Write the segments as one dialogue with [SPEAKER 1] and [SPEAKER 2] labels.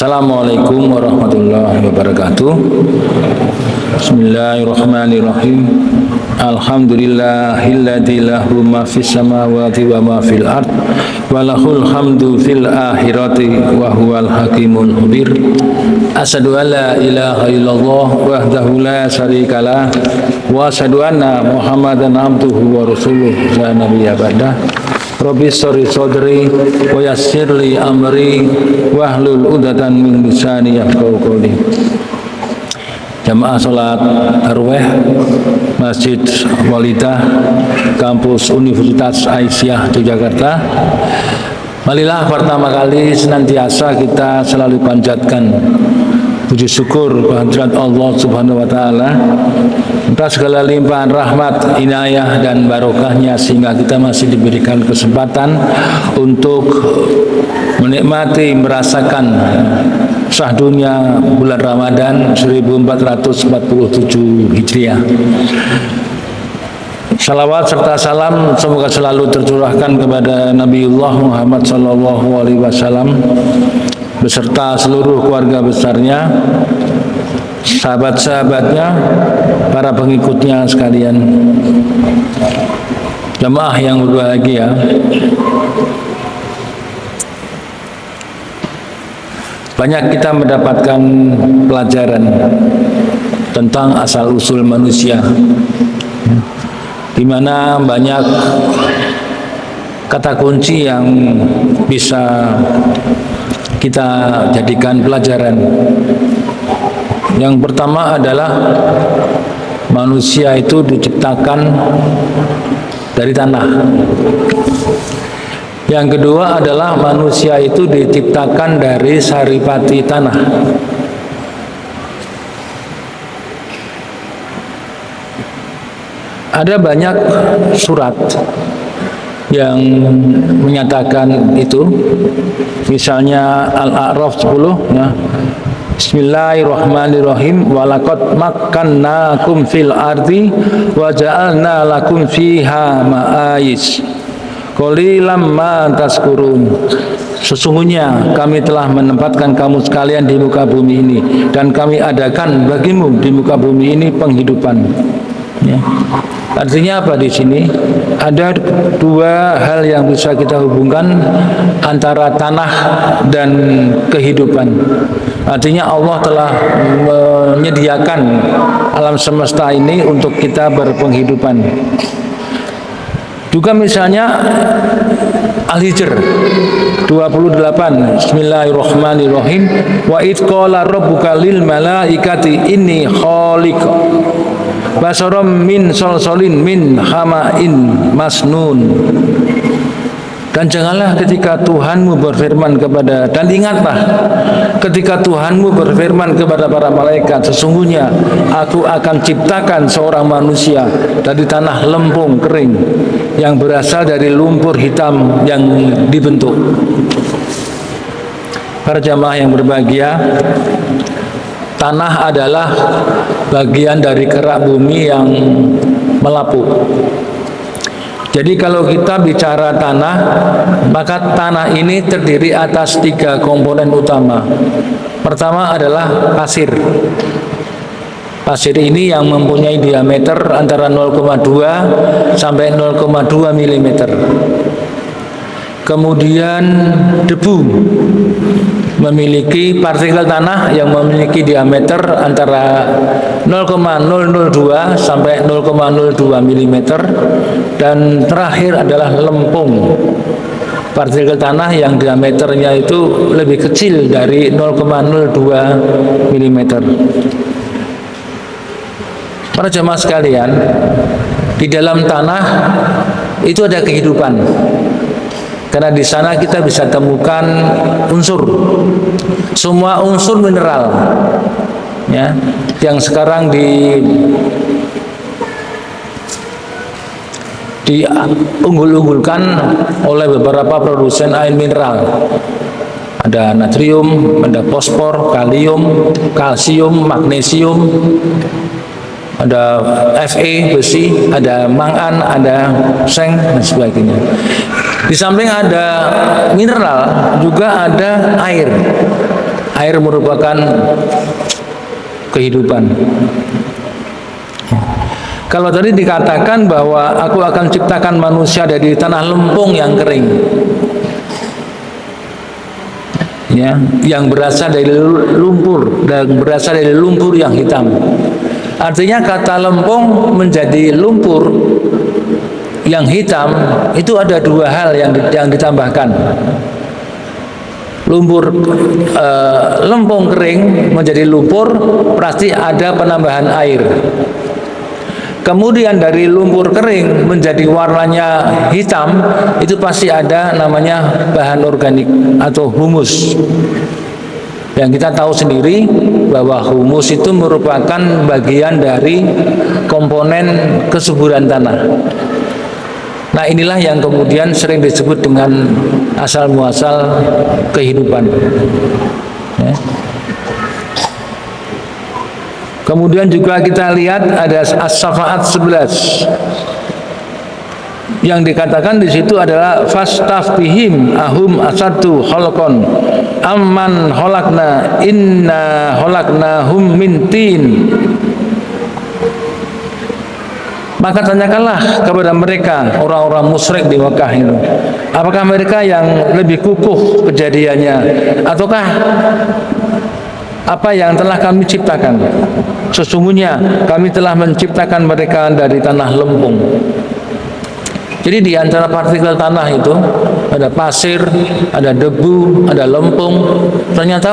[SPEAKER 1] Assalamualaikum warahmatullahi wabarakatuh. Bismillahirrahmanirrahim. Alhamdulillahilladzi lahu ma fis samawati wa ma fil ard wa lahul hamdu fil akhirati wa huwal hakimul khabir. Asyhadu an la ilaha illallah wahdahu la syarikalah wa asyhadu anna Muhammadan abduhu wa rasuluh la nabiyya ba'dah. Rabbi sholli sodri wa yassirli amri wahlul 'uqdatam min lisani yafqahu qawli. Jamaah salat tarawih Masjid Walidah Kampus Universitas Aisyah Yogyakarta. Marilah pertama kali senantiasa kita selalu panjatkan puji syukur kehadirat Allah Subhanahu wa taala atas segala limpahan rahmat, inayah dan barokahnya sehingga kita masih diberikan kesempatan untuk menikmati, merasakan sah dunia bulan Ramadan 1447 Hijriah. Salawat serta salam semoga selalu tercurahkan kepada Nabiullah Muhammad SAW beserta seluruh keluarga besarnya, sahabat-sahabatnya, para pengikutnya sekalian. Jamaah yang berbahagia, banyak kita mendapatkan pelajaran tentang asal-usul manusia, di mana banyak kata kunci yang bisa kita jadikan pelajaran. Yang pertama adalah manusia itu diciptakan dari tanah. Yang kedua adalah manusia itu diciptakan dari saripati tanah. Ada banyak surat yang menyatakan itu. Misalnya Al-A'raf 10 ya. Bismillahirrahmanirrahim. Walaqad makkannakum fil ardi wa ja'alna lakum fiha ma'ayis qalilam ma tazkurun. Sesungguhnya kami telah menempatkan kamu sekalian di muka bumi ini dan kami adakan bagimu di muka bumi ini penghidupan. Ya. Artinya apa di sini? Ada dua hal yang bisa kita hubungkan antara tanah dan kehidupan. Artinya Allah telah menyediakan alam semesta ini untuk kita berpenghidupan. Juga misalnya Al-Hijr 28. Bismillahirrahmanirrahim. Wa idh qala rabbuka lil malaikati inni khaliq basaram min solsolin min hama'in masnun. Dan janganlah ketika Tuhanmu berfirman kepada, dan ingatlah ketika Tuhanmu berfirman kepada para malaikat, sesungguhnya aku akan ciptakan seorang manusia dari tanah lempung kering yang berasal dari lumpur hitam yang dibentuk. Para jamaah yang berbahagia, tanah adalah bagian dari kerak bumi yang melapuk. Jadi kalau kita bicara tanah, maka tanah ini terdiri atas tiga komponen utama. Pertama adalah pasir. Pasir ini yang mempunyai diameter antara 0,2 sampai 0,2 mm. Kemudian debu memiliki partikel tanah yang memiliki diameter antara 0,002 sampai 0,02 mm. Dan terakhir adalah lempung, partikel tanah yang diameternya itu lebih kecil dari 0,02 mm. Para jemaah sekalian, di dalam tanah itu ada kehidupan. Karena di sana kita bisa temukan unsur, semua unsur mineral, ya, yang sekarang diunggul-unggulkan oleh beberapa produsen air mineral. Ada natrium, ada fosfor, kalium, kalsium, magnesium, ada Fe, besi, ada mangan, ada seng dan sebagainya. Di samping ada mineral, juga ada air. Air merupakan kehidupan. Kalau tadi dikatakan bahwa aku akan ciptakan manusia dari tanah lempung yang kering, ya, yang berasal dari lumpur dan berasal dari lumpur yang hitam. Artinya kata lempung menjadi lumpur yang hitam itu ada dua hal yang ditambahkan. Lumpur lempung kering menjadi lumpur pasti ada penambahan air. Kemudian dari lumpur kering menjadi warnanya hitam itu pasti ada namanya bahan organik atau humus. Yang kita tahu sendiri bahwa humus itu merupakan bagian dari komponen kesuburan tanah. Nah, inilah yang kemudian sering disebut dengan asal muasal kehidupan. Ya. Kemudian juga kita lihat ada As-Safaat 11 yang dikatakan di situ adalah fastafihim ahum asatu khalqan amman khalaqna inna khalaqnahum min tin. Maka tanyakanlah kepada mereka orang-orang musyrik di Mekah itu, apakah mereka yang lebih kukuh kejadiannya ataukah apa yang telah kami ciptakan? Sesungguhnya kami telah menciptakan mereka dari tanah lempung. Jadi di antara partikel tanah itu ada pasir, ada debu, ada lempung. Ternyata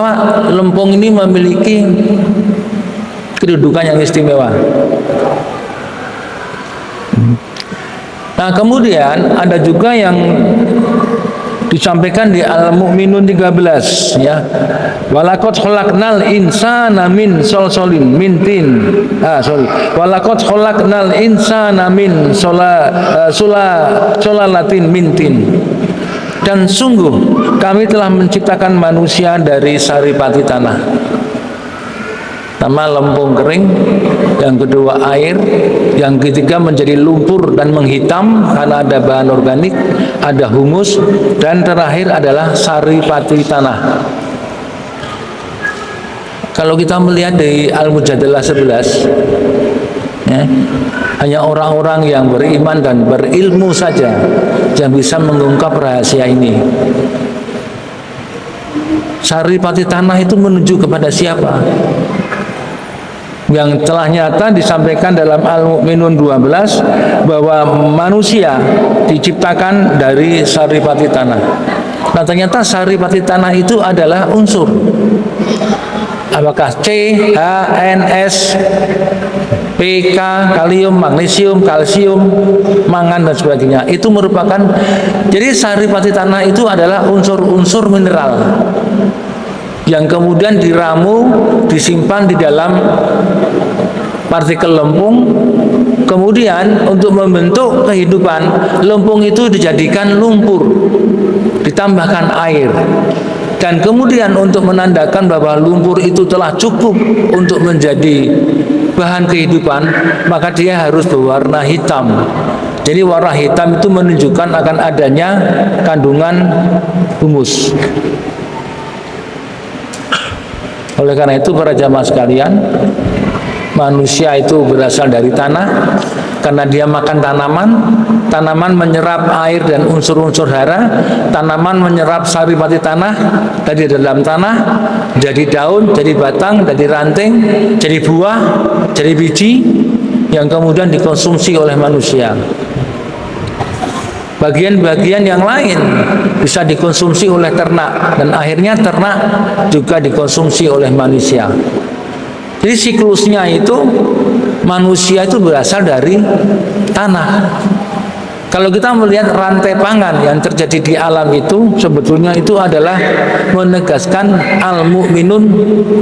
[SPEAKER 1] lempung ini memiliki kedudukan yang istimewa. Nah, kemudian ada juga yang disampaikan di Al-Mu'minun 13 ya. Walaqad khalaqnal insana min salsalin min tin. Walaqad khalaqnal insana min sulalatin min tin. Dan sungguh kami telah menciptakan manusia dari saripati tanah. Pertama lempung kering, yang kedua air, yang ketiga menjadi lumpur dan menghitam karena ada bahan organik, ada humus, dan terakhir adalah saripati tanah. Kalau kita melihat dari Al-Mujadalah 11 ya, hanya orang-orang yang beriman dan berilmu saja yang bisa mengungkap rahasia ini. Saripati tanah itu menuju kepada siapa? Yang telah nyata disampaikan dalam Al-Mu'minun 12 bahwa manusia diciptakan dari saripati tanah. Nah, ternyata saripati tanah itu adalah unsur. Apakah C, H, N, S, P, K, kalium, magnesium, kalsium, mangan dan sebagainya. Itu merupakan, jadi saripati tanah itu adalah unsur-unsur mineral yang kemudian diramu, disimpan di dalam partikel lempung. Kemudian untuk membentuk kehidupan, lempung itu dijadikan lumpur, ditambahkan air. Dan kemudian untuk menandakan bahwa lumpur itu telah cukup untuk menjadi bahan kehidupan, maka dia harus berwarna hitam. Jadi warna hitam itu menunjukkan akan adanya kandungan humus. Oleh karena itu para jamaah sekalian, manusia itu berasal dari tanah karena dia makan tanaman. Tanaman menyerap air dan unsur-unsur hara. Tanaman menyerap saripati tanah dari dalam tanah, jadi daun, jadi batang, jadi ranting, jadi buah, jadi biji yang kemudian dikonsumsi oleh manusia. Bagian-bagian yang lain bisa dikonsumsi oleh ternak dan akhirnya ternak juga dikonsumsi oleh manusia. Jadi siklusnya itu manusia itu berasal dari tanah. Kalau kita melihat rantai pangan yang terjadi di alam itu sebetulnya itu adalah menegaskan Al-Mu'minun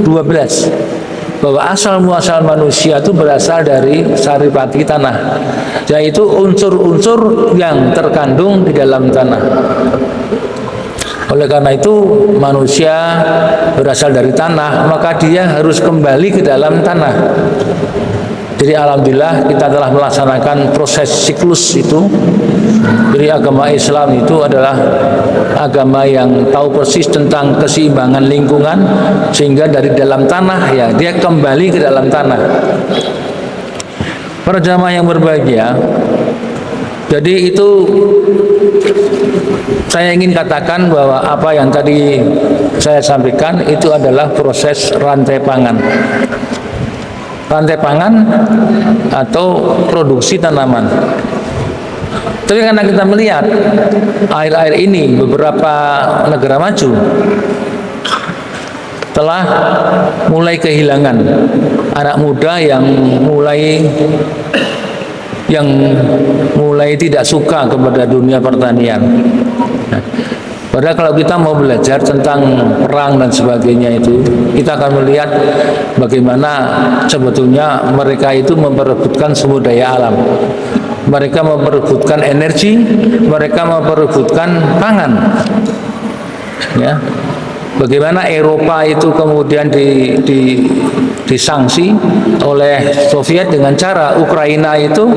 [SPEAKER 1] 12 bahwa asal muasal manusia itu berasal dari saripati tanah, yaitu unsur-unsur yang terkandung di dalam tanah. Oleh karena itu manusia berasal dari tanah, maka dia harus kembali ke dalam tanah. Jadi alhamdulillah kita telah melaksanakan proses siklus itu. Jadi agama Islam itu adalah agama yang tahu persis tentang keseimbangan lingkungan, sehingga dari dalam tanah ya dia kembali ke dalam tanah. Para jamaah yang berbahagia, jadi itu saya ingin katakan bahwa apa yang tadi saya sampaikan itu adalah proses rantai pangan. Rantai pangan atau produksi tanaman. Tapi karena kita melihat akhir-akhir ini beberapa negara maju telah mulai kehilangan anak muda yang mulai tidak suka kepada dunia pertanian. Padahal kalau kita mau belajar tentang perang dan sebagainya itu, kita akan melihat bagaimana sebetulnya mereka itu memperebutkan sumber daya alam. Mereka memperebutkan energi, mereka memperebutkan pangan. Ya. Bagaimana Eropa itu kemudian disanksi oleh Soviet dengan cara Ukraina itu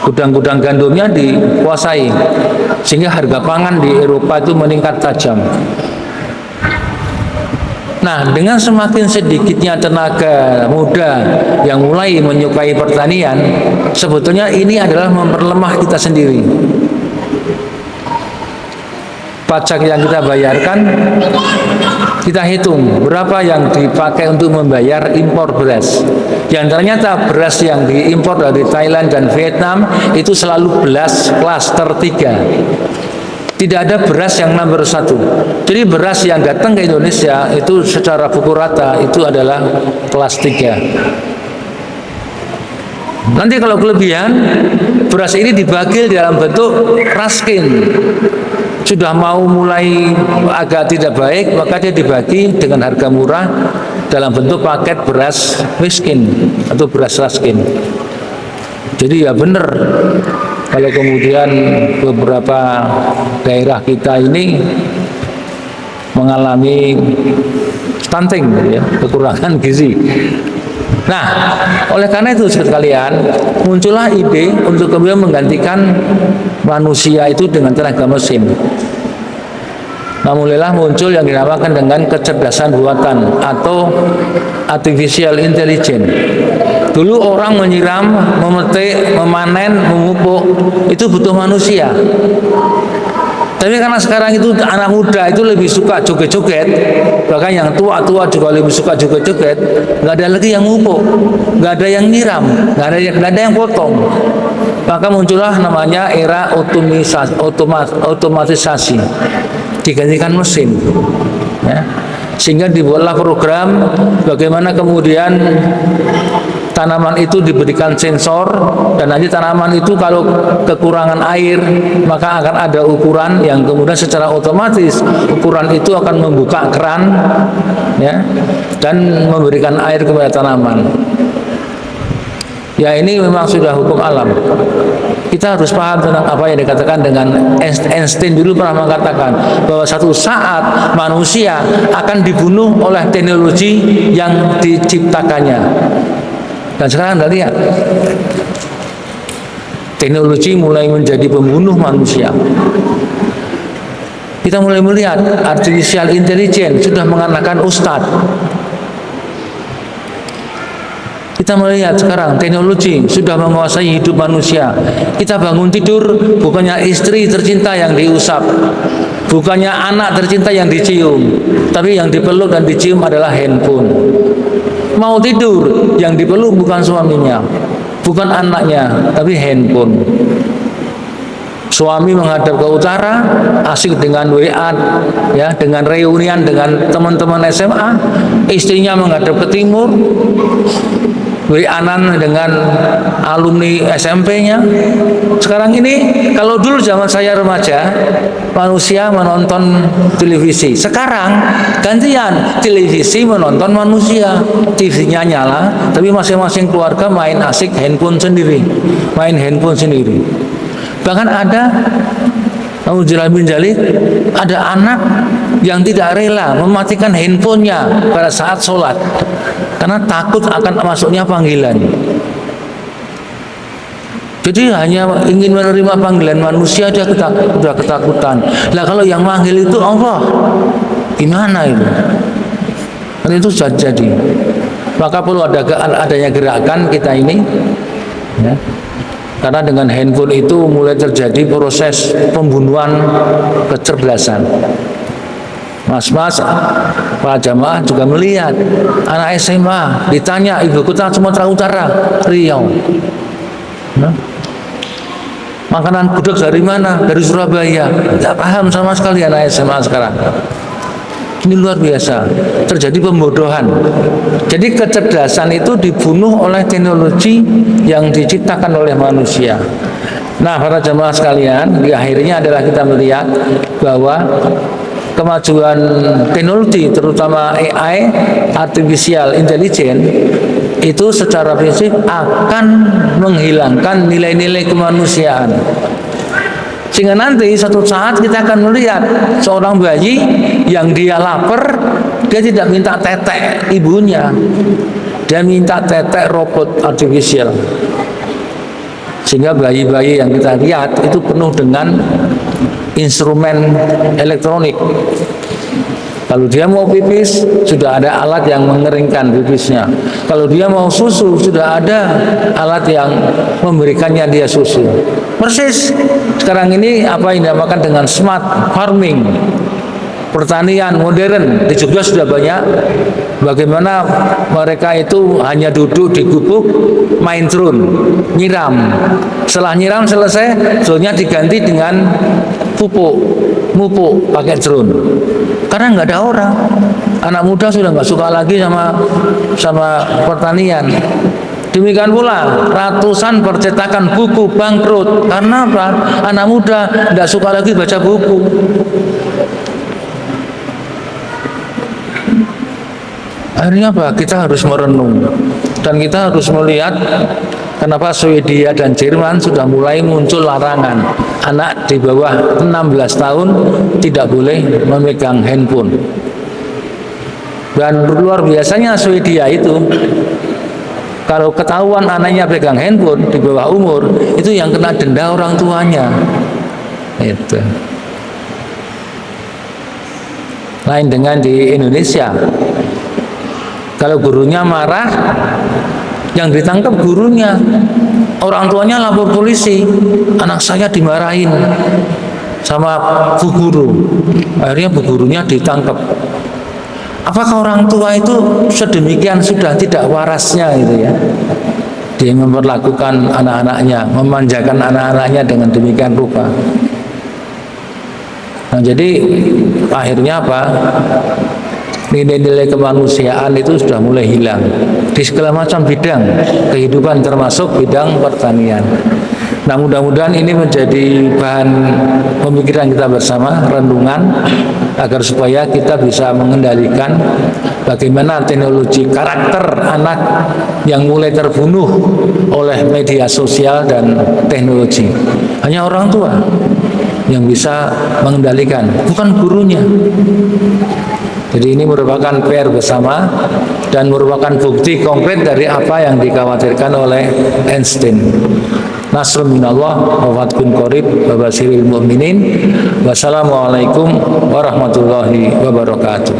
[SPEAKER 1] gudang-gudang gandumnya dikuasai, sehingga harga pangan di Eropa itu meningkat tajam. Nah, dengan semakin sedikitnya tenaga muda yang mulai menyukai pertanian, sebetulnya ini adalah memperlemah kita sendiri. Pajak yang kita bayarkan, kita hitung berapa yang dipakai untuk membayar impor beras. Yang ternyata beras yang diimpor dari Thailand dan Vietnam itu selalu beras klaster 3. Tidak ada beras yang nomor 1. Jadi beras yang datang ke Indonesia itu secara pukul rata itu adalah kelas 3. Nanti kalau kelebihan, beras ini dibagi dalam bentuk raskin. Sudah mau mulai agak tidak baik, maka dia dibagi dengan harga murah dalam bentuk paket beras miskin atau beras raskin. Jadi ya benar, kalau kemudian beberapa daerah kita ini mengalami stunting, ya, kekurangan gizi. Nah, oleh karena itu sekalian, muncullah ide untuk kemudian menggantikan manusia itu dengan tenaga mesin. Nah, mulailah muncul yang dinamakan dengan kecerdasan buatan atau artificial intelligence. Dulu orang menyiram, memetik, memanen, memupuk itu butuh manusia. Tapi karena sekarang itu anak muda itu lebih suka joget-joget, bahkan yang tua-tua juga lebih suka joget-joget, nggak ada lagi yang mupuk, nggak ada yang nyiram, nggak ada yang potong. Maka muncullah namanya era otomatisasi, digantikan mesin. Ya. Sehingga dibuatlah program bagaimana kemudian tanaman itu diberikan sensor, dan nanti tanaman itu kalau kekurangan air maka akan ada ukuran yang kemudian secara otomatis ukuran itu akan membuka keran, ya, dan memberikan air kepada tanaman. Ya, ini memang sudah hukum alam. Kita harus paham tentang apa yang dikatakan dengan Einstein dulu pernah mengatakan bahwa satu saat manusia akan dibunuh oleh teknologi yang diciptakannya. Dan sekarang Anda lihat, teknologi mulai menjadi pembunuh manusia. Kita mulai melihat artificial intelligence sudah mengalahkan ustadz. Kita melihat sekarang teknologi sudah menguasai hidup manusia. Kita bangun tidur, bukannya istri tercinta yang diusap, bukannya anak tercinta yang dicium, tapi yang dipeluk dan dicium adalah handphone. Mau tidur, yang dipeluk bukan suaminya, bukan anaknya, tapi handphone. Suami menghadap ke utara, asik dengan WA, ya, dengan reunian dengan teman-teman SMA. Istrinya menghadap ke timur, WA-an dengan alumni SMP-nya. Sekarang ini, kalau dulu zaman saya remaja, manusia menonton televisi. Sekarang gantian, televisi menonton manusia. TV-nya nyala, tapi masing-masing keluarga main asik handphone sendiri, main handphone sendiri. Bahkan ada Nauzubillah min dzalik, ada anak yang tidak rela mematikan handphonenya pada saat sholat karena takut akan masuknya panggilan. Jadi hanya ingin menerima panggilan manusia, dia sudah ketakutan. Lah kalau yang manggil itu Allah, gimana itu? Dan itu sudah jadi. Maka perlu adanya gerakan kita ini, ya. Karena dengan handphone itu mulai terjadi proses pembunuhan kecerdasan. Mas-mas, para jamaah juga melihat anak SMA ditanya ibu kota Sumatera Utara, Riau. Nah, makanan gudeg dari mana? Dari Surabaya. Tidak paham sama sekali anak SMA sekarang. Ini luar biasa, terjadi pembodohan. Jadi kecerdasan itu dibunuh oleh teknologi yang diciptakan oleh manusia. Nah, para jemaah sekalian, di akhirnya adalah kita melihat bahwa kemajuan teknologi, terutama AI, artificial intelligence, itu secara prinsip akan menghilangkan nilai-nilai kemanusiaan. Sehingga nanti suatu saat kita akan melihat seorang bayi yang dia lapar, dia tidak minta tetek ibunya, dia minta tetek robot artificial. Sehingga bayi-bayi yang kita lihat itu penuh dengan instrumen elektronik. Kalau dia mau pipis, sudah ada alat yang mengeringkan pipisnya. Kalau dia mau susu, sudah ada alat yang memberikannya dia susu. Persis sekarang ini apa yang dinamakan dengan smart farming, pertanian modern. Di Jogja sudah banyak. Bagaimana mereka itu hanya duduk di gubuk, main drone, nyiram. Setelah nyiram selesai, drone-nya diganti dengan pupuk, mupuk pakai drone. Karena nggak ada orang, anak muda sudah nggak suka lagi sama pertanian. Demikian pula ratusan percetakan buku bangkrut karena apa? Anak muda nggak suka lagi baca buku. Akhirnya apa? Kita harus merenung dan kita harus melihat kenapa Swedia dan Jerman sudah mulai muncul larangan anak di bawah 16 tahun tidak boleh memegang handphone. Dan luar biasanya Swedia itu, kalau ketahuan anaknya pegang handphone di bawah umur, itu yang kena denda orang tuanya. Itu. Lain dengan di Indonesia. Kalau gurunya marah, yang ditangkap gurunya, orang tuanya lapor polisi, anak saya dimarahin sama bu guru. Akhirnya bu gurunya ditangkap. Apakah orang tua itu sedemikian sudah tidak warasnya gitu ya? Dia memperlakukan anak-anaknya, memanjakan anak-anaknya dengan demikian rupa. Nah, jadi akhirnya apa? Nilai-nilai kemanusiaan itu sudah mulai hilang di segala macam bidang kehidupan, termasuk bidang pertanian. Nah, mudah-mudahan ini menjadi bahan pemikiran kita bersama, renungan, agar supaya kita bisa mengendalikan bagaimana teknologi karakter anak yang mulai terbunuh oleh media sosial dan teknologi. Hanya orang tua yang bisa mengendalikan, bukan gurunya. Jadi ini merupakan PR bersama dan merupakan bukti konkret dari apa yang dikhawatirkan oleh Einstein. Nasrun minallah wa fathun qarib wa basyiril mu'minin. Wassalamualaikum warahmatullahi wabarakatuh.